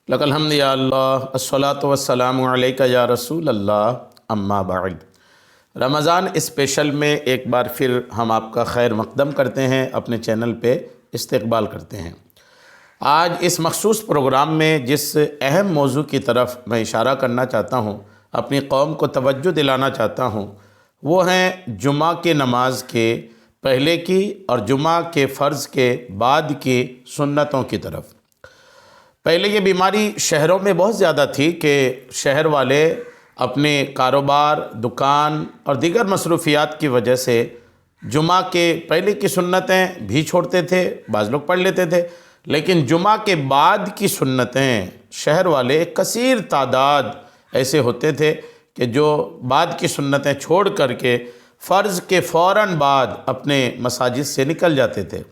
لک الحمد یا اللہ الصلاۃ والسلام علیک یا رسول اللہ اما بعد۔ رمضان اسپیشل میں ایک بار پھر ہم آپ کا خیر مقدم کرتے ہیں، اپنے چینل پہ استقبال کرتے ہیں۔ آج اس مخصوص پروگرام میں جس اہم موضوع کی طرف میں اشارہ کرنا چاہتا ہوں، اپنی قوم کو توجہ دلانا چاہتا ہوں، وہ ہیں جمعہ کی نماز کے پہلے کی اور جمعہ کے فرض کے بعد کی سنتوں کی طرف۔ پہلے یہ بیماری شہروں میں بہت زیادہ تھی کہ شہر والے اپنے کاروبار، دکان اور دیگر مصروفیات کی وجہ سے جمعہ کے پہلے کی سنتیں بھی چھوڑتے تھے، بعض لوگ پڑھ لیتے تھے، لیکن جمعہ کے بعد کی سنتیں شہر والے کثیر تعداد ایسے ہوتے تھے کہ جو بعد کی سنتیں چھوڑ کر کے فرض کے فوراً بعد اپنے مساجد سے نکل جاتے تھے۔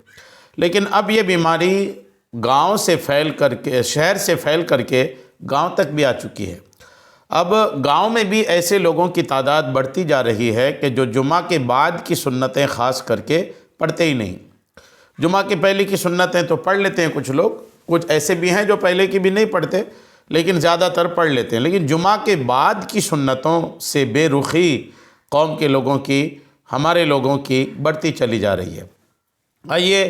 لیکن اب یہ بیماری گاؤں سے پھیل کر کے، شہر سے پھیل کر کے گاؤں تک بھی آ چکی ہے۔ اب گاؤں میں بھی ایسے لوگوں کی تعداد بڑھتی جا رہی ہے کہ جو جمعہ کے بعد کی سنتیں خاص کر کے پڑھتے ہی نہیں۔ جمعہ کے پہلے کی سنتیں تو پڑھ لیتے ہیں کچھ لوگ، کچھ ایسے بھی ہیں جو پہلے کی بھی نہیں پڑھتے لیکن زیادہ تر پڑھ لیتے ہیں، لیکن جمعہ کے بعد کی سنتوں سے بے رخی قوم کے لوگوں کی، ہمارے لوگوں کی بڑھتی چلی جا رہی ہے۔ آئیے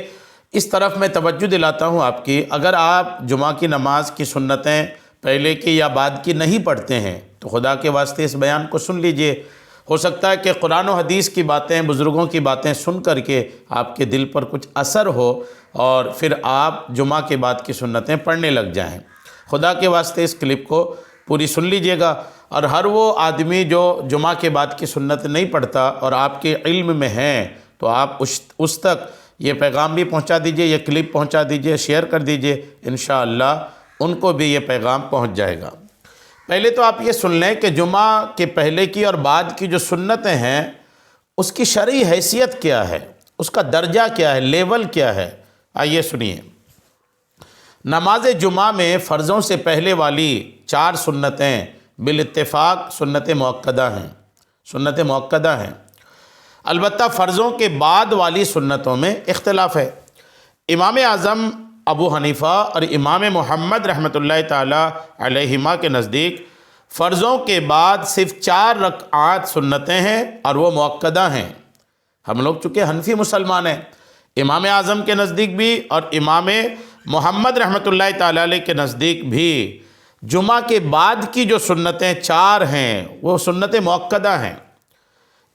اس طرف میں توجہ دلاتا ہوں آپ کی۔ اگر آپ جمعہ کی نماز کی سنتیں پہلے کی یا بعد کی نہیں پڑھتے ہیں تو خدا کے واسطے اس بیان کو سن لیجئے۔ ہو سکتا ہے کہ قرآن و حدیث کی باتیں، بزرگوں کی باتیں سن کر کے آپ کے دل پر کچھ اثر ہو اور پھر آپ جمعہ کے بعد کی سنتیں پڑھنے لگ جائیں۔ خدا کے واسطے اس کلپ کو پوری سن لیجئے گا، اور ہر وہ آدمی جو جمعہ کے بعد کی سنت نہیں پڑھتا اور آپ کے علم میں ہیں تو آپ اس تک یہ پیغام بھی پہنچا دیجئے، یہ کلپ پہنچا دیجئے، شیئر کر دیجئے، انشاءاللہ ان کو بھی یہ پیغام پہنچ جائے گا۔ پہلے تو آپ یہ سن لیں کہ جمعہ کے پہلے کی اور بعد کی جو سنتیں ہیں اس کی شرعی حیثیت کیا ہے، اس کا درجہ کیا ہے، لیول کیا ہے۔ آئیے سنیے۔ نماز جمعہ میں فرضوں سے پہلے والی 4 سنتیں بالاتفاق سنت مؤکدہ ہیں، سنت مؤکدہ ہیں۔ البتہ فرضوں کے بعد والی سنتوں میں اختلاف ہے۔ امام اعظم ابو حنیفہ اور امام محمد رحمۃ اللہ تعالی علیہما کے نزدیک فرضوں کے بعد صرف 4 رکعات سنتیں ہیں اور وہ مؤکدہ ہیں۔ ہم لوگ چونکہ حنفی مسلمان ہیں، امام اعظم کے نزدیک بھی اور امام محمد رحمۃ اللہ تعالی علیہ کے نزدیک بھی جمعہ کے بعد کی جو سنتیں 4 ہیں وہ سنت مؤکدہ ہیں۔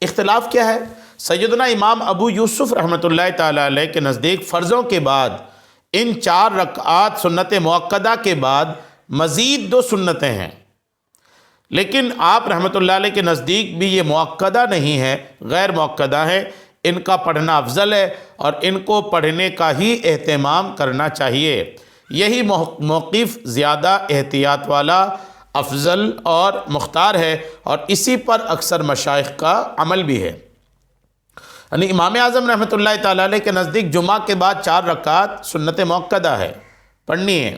اختلاف کیا ہے؟ سیدنا امام ابو یوسف رحمۃ اللہ تعالی علیہ کے نزدیک فرضوں کے بعد ان 4 رکعات سنت مؤکدہ کے بعد مزید 2 سنتیں ہیں، لیکن آپ رحمۃ اللہ علیہ کے نزدیک بھی یہ مؤکدہ نہیں ہے، غیر مؤکدہ ہے۔ ان کا پڑھنا افضل ہے اور ان کو پڑھنے کا ہی اہتمام کرنا چاہیے۔ یہی موقف زیادہ احتیاط والا، افضل اور مختار ہے، اور اسی پر اکثر مشائخ کا عمل بھی ہے۔ یعنی امام اعظم رحمۃ اللہ تعالی علیہ کے نزدیک جمعہ کے بعد 4 رکعات سنت مؤکدہ ہے، پڑھنی ہے،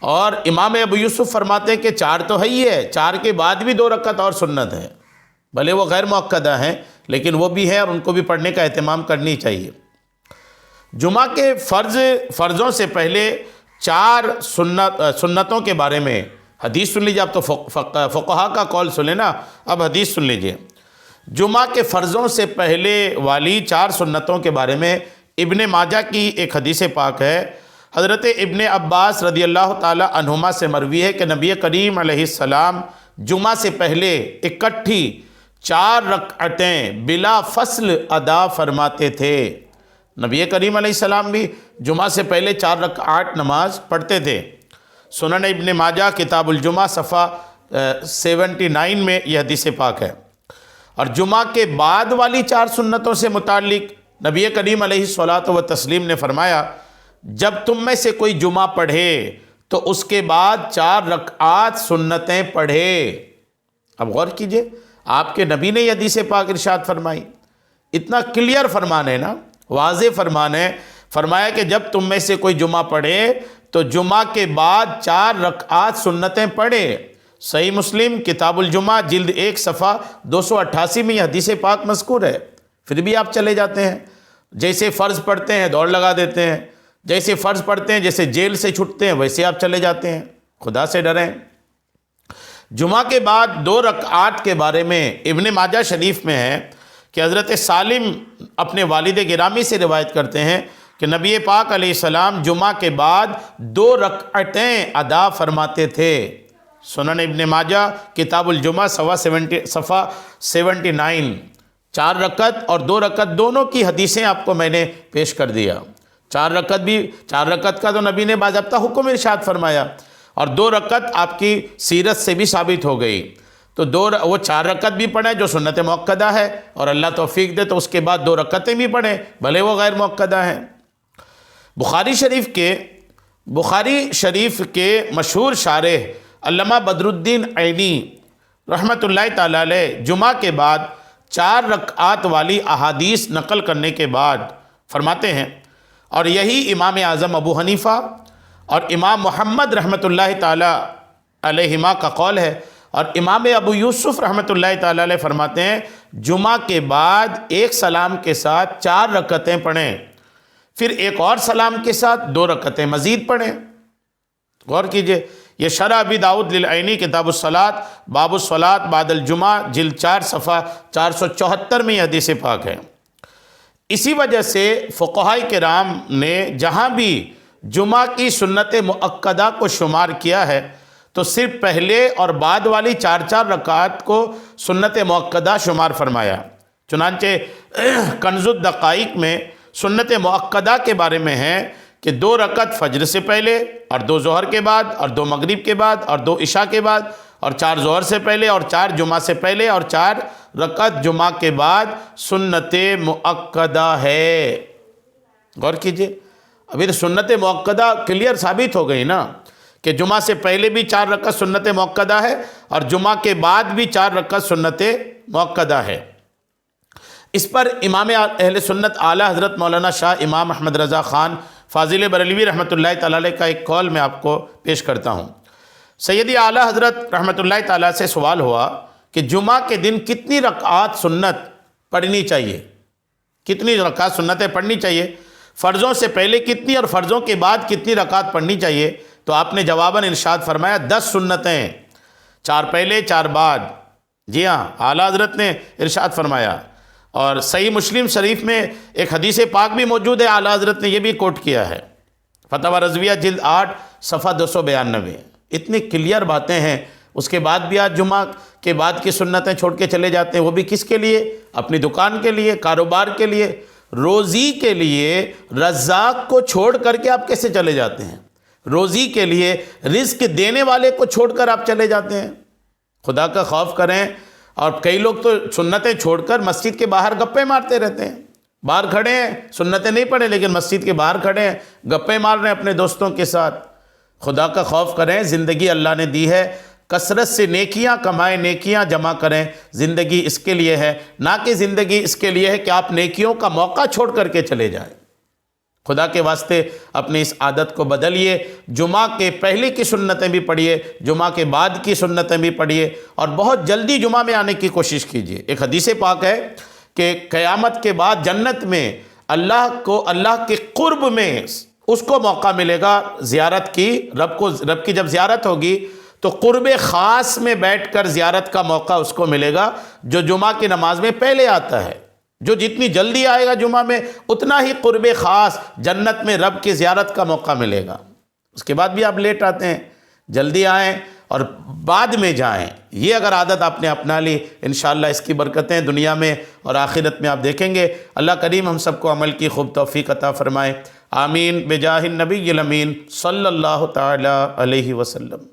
اور امام ابو یوسف فرماتے ہیں کہ 4 تو ہے ہی ہے، 4 کے بعد بھی 2 رکعت اور سنت ہے، بھلے وہ غیر مؤکدہ ہیں لیکن وہ بھی ہے اور ان کو بھی پڑھنے کا اہتمام کرنی چاہیے۔ جمعہ کے فرضوں سے پہلے 4 سنتوں کے بارے میں حدیث سن لیجیے۔ اب تو فقہا کا قول سنیں نا، اب حدیث سن لیجیے۔ جمعہ کے فرضوں سے پہلے والی 4 سنتوں کے بارے میں ابن ماجہ کی ایک حدیث پاک ہے۔ حضرت ابن عباس رضی اللہ تعالی عنہما سے مروی ہے کہ نبی کریم علیہ السلام جمعہ سے پہلے اکٹھی 4 رکعتیں بلا فصل ادا فرماتے تھے۔ نبی کریم علیہ السلام بھی جمعہ سے پہلے 4 رکعات نماز پڑھتے تھے۔ سنن ابن ماجہ کتاب الجمعہ صفحہ 79 میں یہ حدیث پاک ہے۔ اور جمعہ کے بعد والی 4 سنتوں سے متعلق نبی کریم علیہ الصلاۃ والتسلیم نے فرمایا، جب تم میں سے کوئی جمعہ پڑھے تو اس کے بعد 4 رکعات سنتیں پڑھے۔ اب غور کیجئے، آپ کے نبی نے یہ حدیث پاک ارشاد فرمائی، اتنا کلیئر فرمان ہے نا، واضح فرمان ہے۔ فرمایا کہ جب تم میں سے کوئی جمعہ پڑھے تو جمعہ کے بعد 4 رکعات سنتیں پڑھے۔ صحیح مسلم کتاب الجمعہ جلد 1 صفحہ 288 میں یہ حدیث پاک مذکور ہے۔ پھر بھی آپ چلے جاتے ہیں، جیسے فرض پڑھتے ہیں دوڑ لگا دیتے ہیں، جیسے فرض پڑھتے ہیں جیسے جیل سے چھٹتے ہیں ویسے آپ چلے جاتے ہیں۔ خدا سے ڈریں۔ جمعہ کے بعد 2 رکعات کے بارے میں ابن ماجہ شریف میں ہے کہ حضرت سالم اپنے والد گرامی سے روایت کرتے ہیں کہ نبی پاک علیہ السلام جمعہ کے بعد 2 رکعتیں ادا فرماتے تھے۔ سنن ابن ماجہ کتاب الجمعہ صفحہ 79، 4 رکعت اور 2 رکعت دونوں کی حدیثیں آپ کو میں نے پیش کر دیا۔ 4 رکعت کا تو نبی نے باضابطہ حکم ارشاد فرمایا، اور 2 رکعت آپ کی سیرت سے بھی ثابت ہو گئی۔ تو وہ 4 رکعت بھی پڑھیں جو سنت مؤکدہ ہے، اور اللہ توفیق دے تو اس کے بعد 2 رکعتیں بھی پڑھیں بھلے وہ غیر مؤکدہ ہیں۔ بخاری شریف کے مشہور شارح علامہ بدر الدین عینی رحمۃ اللہ تعالی علیہ جمعہ کے بعد 4 رکعات والی احادیث نقل کرنے کے بعد فرماتے ہیں، اور یہی امام اعظم ابو حنیفہ اور امام محمد رحمۃ اللہ تعالی علیہما کا قول ہے، اور امام ابو یوسف رحمۃ اللہ تعالی علیہ فرماتے ہیں جمعہ کے بعد 1 سلام کے ساتھ 4 رکعتیں پڑھیں، پھر ایک اور سلام کے ساتھ 2 رکعتیں مزید پڑھیں۔ غور کیجئے، یہ شرح ابی داؤد للعینی کتاب الصلاۃ باب الصلاۃ بعد الجمعہ جلد 4 صفحہ 474 میں یہ حدیث پاک ہے۔ اسی وجہ سے فقہاء کرام نے جہاں بھی جمعہ کی سنت مؤکدہ کو شمار کیا ہے تو صرف پہلے اور بعد والی 4 رکعات کو سنت مؤکدہ شمار فرمایا۔ چنانچہ کنز الدقائق میں سنت مؤکدہ کے بارے میں ہے کہ 2 رکعت فجر سے پہلے اور 2 ظہر کے بعد اور 2 مغرب کے بعد اور 2 عشاء کے بعد اور 4 ظہر سے پہلے اور 4 جمعہ سے پہلے اور 4 رکعت جمعہ کے بعد سنت مؤکدہ ہے۔ غور کیجئے، ابھی تو سنت مؤکدہ کلیئر ثابت ہو گئی نا کہ جمعہ سے پہلے بھی 4 رکعت سنت مؤکدہ ہے اور جمعہ کے بعد بھی 4 رکعت سنت مؤکدہ ہے۔ اس پر امام اہل سنت اعلیٰ حضرت مولانا شاہ امام احمد رضا خان فاضل بریلوی رحمۃ اللہ تعالیٰ علیہ کا ایک قول میں آپ کو پیش کرتا ہوں۔ سیدی اعلیٰ حضرت رحمۃ اللہ تعالیٰ سے سوال ہوا کہ جمعہ کے دن کتنی رکعات سنت پڑھنی چاہیے، کتنی رکعات سنتیں پڑھنی چاہیے، فرضوں سے پہلے کتنی اور فرضوں کے بعد کتنی رکعات پڑھنی چاہیے؟ تو آپ نے جواباً ارشاد فرمایا 10 سنتیں، 4 پہلے 4 بعد۔ جی ہاں، اعلیٰ حضرت نے ارشاد فرمایا، اور صحیح مسلم شریف میں ایک حدیث پاک بھی موجود ہے، اعلیٰ حضرت نے یہ بھی کوٹ کیا ہے، فتاوی رضویہ جلد 8 صفحہ 292۔ اتنی کلیئر باتیں ہیں، اس کے بعد بھی آج جمعہ کے بعد کی سنتیں چھوڑ کے چلے جاتے ہیں، وہ بھی کس کے لیے؟ اپنی دکان کے لیے، کاروبار کے لیے، روزی کے لیے۔ رزاق کو چھوڑ کر کے آپ کیسے چلے جاتے ہیں؟ روزی کے لیے رزق دینے والے کو چھوڑ کر آپ چلے جاتے ہیں۔ خدا کا خوف کریں۔ اور کئی لوگ تو سنتیں چھوڑ کر مسجد کے باہر گپے مارتے رہتے ہیں، باہر کھڑے ہیں، سنتیں نہیں پڑھیں لیکن مسجد کے باہر کھڑے ہیں، گپے مار رہے ہیں اپنے دوستوں کے ساتھ۔ خدا کا خوف کریں، زندگی اللہ نے دی ہے، کثرت سے نیکیاں کمائیں، نیکیاں جمع کریں۔ زندگی اس کے لیے ہے، نہ کہ زندگی اس کے لیے ہے کہ آپ نیکیوں کا موقع چھوڑ کر کے چلے جائیں۔ خدا کے واسطے اپنی اس عادت کو بدلیے، جمعہ کے پہلے کی سنتیں بھی پڑھیے، جمعہ کے بعد کی سنتیں بھی پڑھیے، اور بہت جلدی جمعہ میں آنے کی کوشش کیجیے۔ ایک حدیث پاک ہے کہ قیامت کے بعد جنت میں اللہ کو، اللہ کے قرب میں اس کو موقع ملے گا زیارت کی، رب کی جب زیارت ہوگی تو قرب خاص میں بیٹھ کر زیارت کا موقع اس کو ملے گا جو جمعہ کی نماز میں پہلے آتا ہے۔ جو جتنی جلدی آئے گا جمعہ میں اتنا ہی قرب خاص جنت میں رب کی زیارت کا موقع ملے گا۔ اس کے بعد بھی آپ لیٹ آتے ہیں، جلدی آئیں اور بعد میں جائیں۔ یہ اگر عادت آپ نے اپنا لی، انشاءاللہ اس کی برکتیں دنیا میں اور آخرت میں آپ دیکھیں گے۔ اللہ کریم ہم سب کو عمل کی خوب توفیق عطا فرمائے، آمین بجاہ النبی الامین صلی اللہ تعالی علیہ وسلم۔